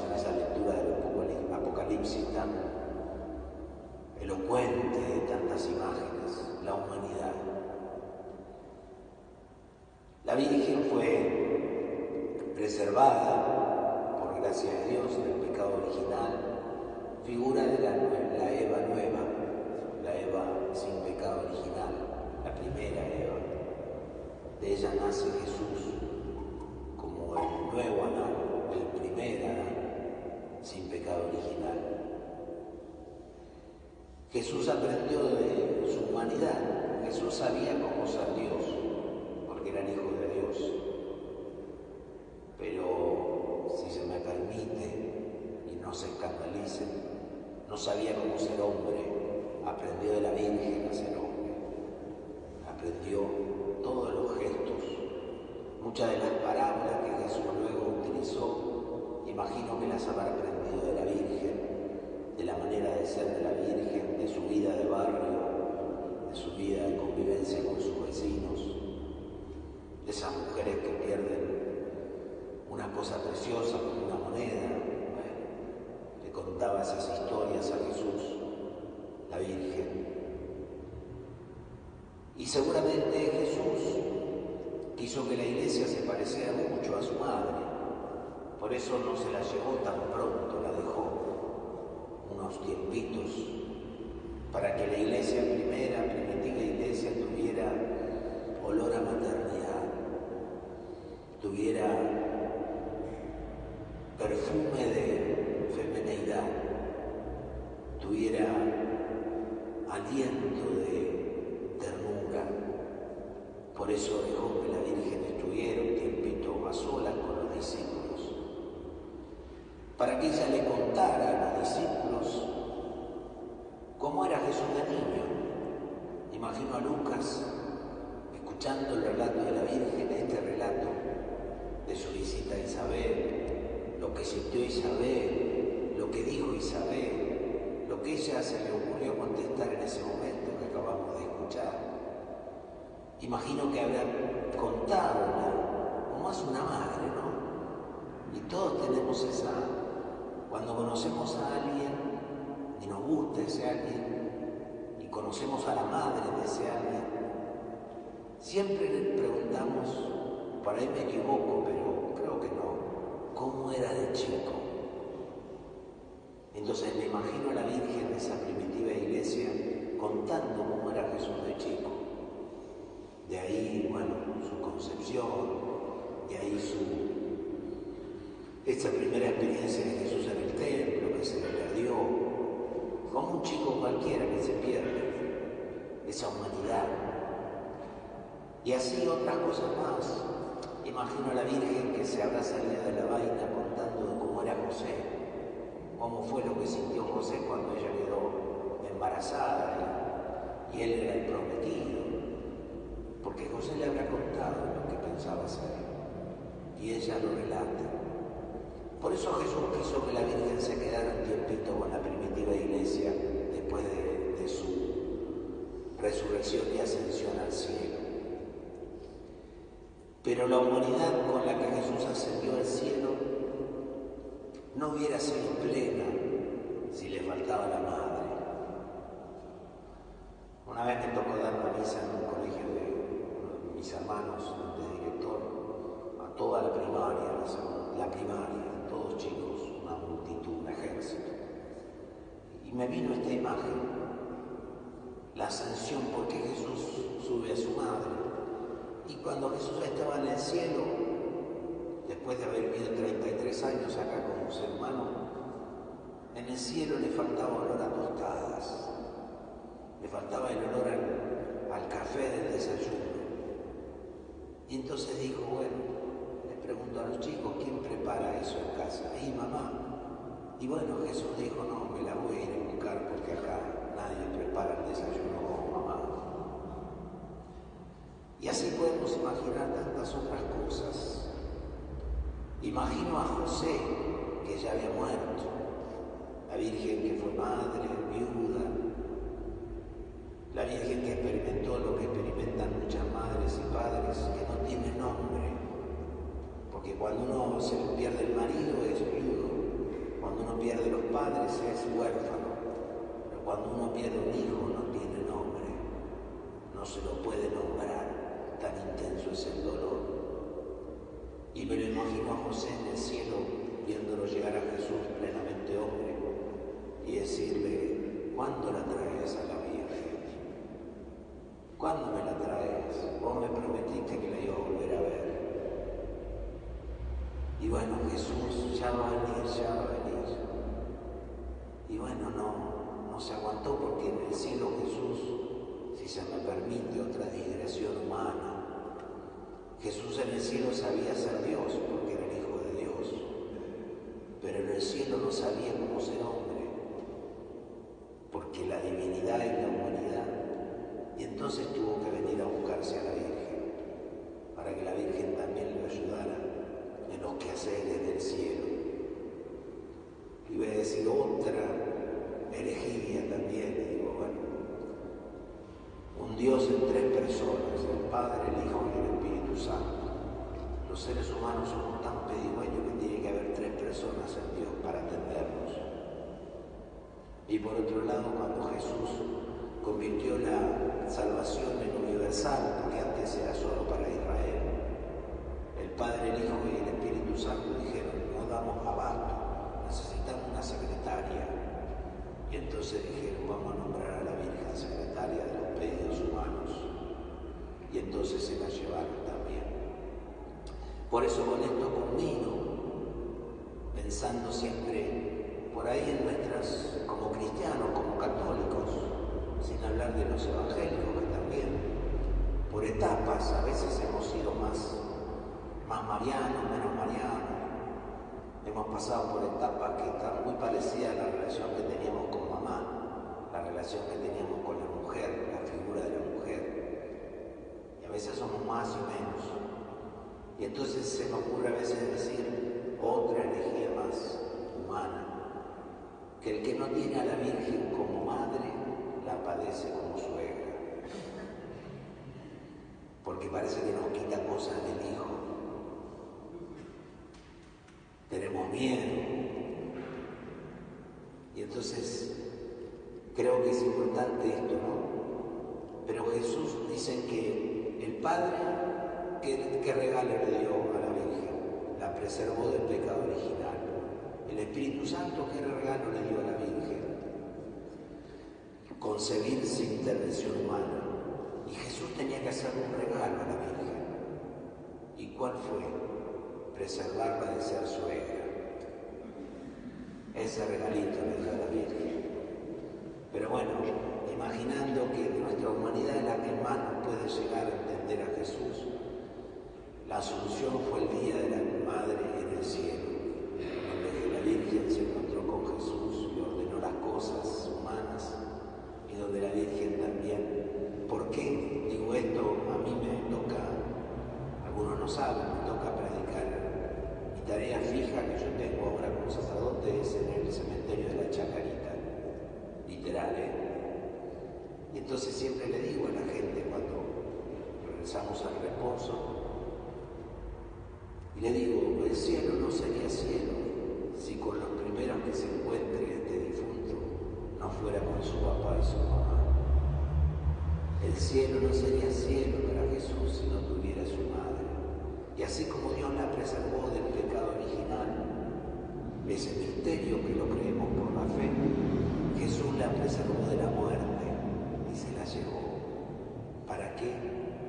en esa lectura del Apocalipsis tan elocuente de tantas imágenes, la humanidad. La Virgen fue preservada, por gracia de Dios, del pecado original, figura de la Eva nueva, la Eva sin pecado original, la primera Eva. De ella nace Jesús como el nuevo Adán, el primer Adán, sin pecado original. Jesús aprendió de su humanidad. Jesús sabía cómo ser Dios, porque era el Hijo de Dios. Pero, si se me permite y no se escandalicen, no sabía cómo ser hombre. Aprendió de la Virgen a ser hombre. Aprendió todos los gestos. Muchas de las parábolas que Jesús luego utilizó, imagino que las habrá aprendido de la Virgen, de la manera de ser de la Virgen, de su vida de barrio, de su vida de convivencia con sus vecinos, de esas mujeres que pierden una cosa preciosa como una moneda. Bueno, le contaba esas historias a Jesús, la Virgen. Y seguramente Jesús quiso que la iglesia se pareciera mucho a su madre, por eso no se la llevó tan pronto, la dejó unos tiempitos, para que la iglesia primitiva iglesia, tuviera olor a maternidad, tuviera perfume de femineidad, tuviera aliento de ternura. Por eso dejó que la Virgen estuviera un tiempito a solas con los discípulos, para que ella le contara a los discípulos cómo era Jesús de niño. Imagino a Lucas escuchando el relato de la Virgen, este relato de su visita a Isabel, lo que sintió Isabel, lo que dijo Isabel, lo que ella se le ocurrió contestar en ese momento que acabamos de escuchar. Imagino que habrá contado como hace una madre, ¿no? Y todos tenemos esa... Cuando conocemos a alguien y nos gusta ese alguien y conocemos a la madre de ese alguien, siempre le preguntamos, por ahí me equivoco, pero creo que no, ¿cómo era de chico? Entonces me imagino a la Virgen de esa primitiva iglesia contando cómo era Jesús de chico. De ahí, bueno, su concepción, de ahí esta primera experiencia de Jesús en el templo, que se le perdió, como un chico cualquiera que se pierde, esa humanidad. Y así otras cosas más. Imagino a la Virgen que se habrá salido de la vaina contando de cómo era José, cómo fue lo que sintió José cuando ella quedó embarazada y él era el prometido, porque José le habrá contado lo que pensaba hacer y ella lo relata. Por eso Jesús quiso que la Virgen se quedara un tiempito con la primitiva iglesia después de su resurrección y ascensión al cielo. Pero la humanidad con la que Jesús ascendió al cielo no hubiera sido plena si le faltaba la madre. Una vez me tocó dar una misa en un colegio de mis hermanos, de director, a toda la primaria, todos chicos, una multitud, un ejército. Y me vino esta imagen, la ascensión, porque Jesús sube a su madre. Y cuando Jesús estaba en el cielo, después de haber vivido 33 años acá como ser humano, en el cielo le faltaba olor a tostadas, le faltaba el olor al café del desayuno. Y entonces dijo, bueno, le preguntó a los chicos, ¿quién prepara eso en casa? Y mamá. Y bueno, Jesús dijo, no, me la voy a ir a buscar porque acá nadie prepara el desayuno como mamá. Y así podemos imaginar tantas otras cosas. Imagino a José, que ya había muerto, la Virgen que fue madre, viuda, la Virgen que experimentó lo que experimentan muchas madres y padres, que no tienen nombre, porque cuando uno se le pierde el marido es viudo, cuando uno pierde los padres es huérfano, pero cuando uno pierde un hijo no tiene nombre, no se lo puede nombrar, tan intenso es el dolor. Y me lo imagino a José en el cielo, viéndolo llegar a Jesús plenamente hombre, y decirle: ¿cuándo la traes a la Virgen? ¿Cuándo me la traes? Vos me prometiste que la iba a volver a ver. Y bueno, Jesús ya va a venir, ya va a venir. Y bueno, no se aguantó, porque en el cielo Jesús, si se me permite otra digresión humana, Jesús en el cielo sabía ser Dios, porque era el Hijo de Dios, pero en el cielo no sabía cómo ser hombre, porque la divinidad y la humanidad, y entonces tuvo que venir a buscarse a la Virgen, para que la Virgen también lo ayudara en los quehaceres del cielo. Y voy a decir otra herejía también, y digo, bueno, un Dios en tres personas, el Padre, el Hijo y el Espíritu Santo. Los seres humanos somos tan pedigüeños que tiene que haber tres personas en Dios para atendernos. Y por otro lado, cuando Jesús convirtió la salvación en universal, porque antes era solo para Israel, el Padre, el Hijo y el Espíritu Santo dijeron: no damos abasto, necesitamos una secretaria. Y entonces dijeron: vamos a nombrar a la Virgen secretaria de los pedidos humanos. Y entonces se la llevaron también. Por eso con esto culmino, pensando siempre por ahí en nuestras, como cristianos, como católicos, sin hablar de los evangélicos, que también por etapas a veces hemos sido más marianos, menos marianos. Hemos pasado por etapas que están muy parecidas a la relación que teníamos con mamá, la relación que teníamos con la mujer, la figura de la mujer. Y a veces somos más y menos. Y entonces se me ocurre a veces decir otra herejía más humana, que el que no tiene a la Virgen como madre, la padece como suegra. Porque parece que nos quita cosas del hijo. Tenemos miedo. Y entonces creo que es importante esto, ¿no? Pero Jesús dice que el Padre, ¿qué regalo le dio a la Virgen? La preservó del pecado original. El Espíritu Santo, ¿qué regalo le dio a la Virgen? Concebir sin intervención humana. Y Jesús tenía que hacer un regalo a la Virgen. ¿Y cuál fue? Preservarla de ser suegra. Ese regalito le dio a la Virgen. Pero bueno, imaginando que nuestra humanidad es la que más nos puede llegar a entender a Jesús, la Asunción fue el día de la Madre en el cielo, donde la Virgen se encontró con Jesús y ordenó las cosas humanas, y donde la Virgen también. ¿Por qué digo esto? A mí me toca, algunos no saben, me toca predicar. Mi tarea fija que yo tengo ahora como sacerdote es en el cementerio de la Chacarita, literal, ¿eh? Y entonces siempre le digo a la gente cuando regresamos al reposo, y le digo: el cielo no sería cielo si con los primeros que se encuentre este difunto no fuera con su papá y su mamá. El cielo no sería cielo para Jesús si no tuviera su madre. Y así como Dios la preservó del pecado original, ese misterio que lo creemos por la fe, Jesús la preservó de la muerte y se la llevó. ¿Para qué?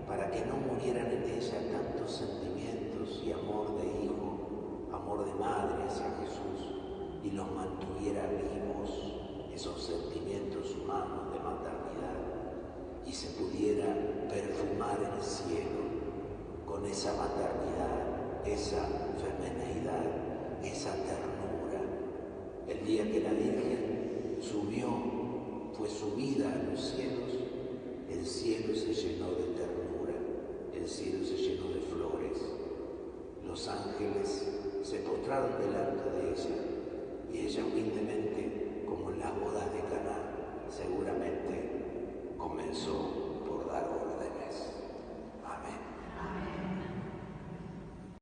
Para que no murieran en ella tantos sentimientos y amor de hijo, amor de madre hacia Jesús, y los mantuviera vivos, esos sentimientos humanos de maternidad, y se pudiera perfumar el cielo con esa maternidad, esa femineidad, esa ternura. El día que la Virgen subió, fue subida a los cielos, el cielo se llenó de ternura, el cielo se llenó de flores. Los ángeles se postraron delante de ella y ella humildemente, como en las bodas de Caná, seguramente comenzó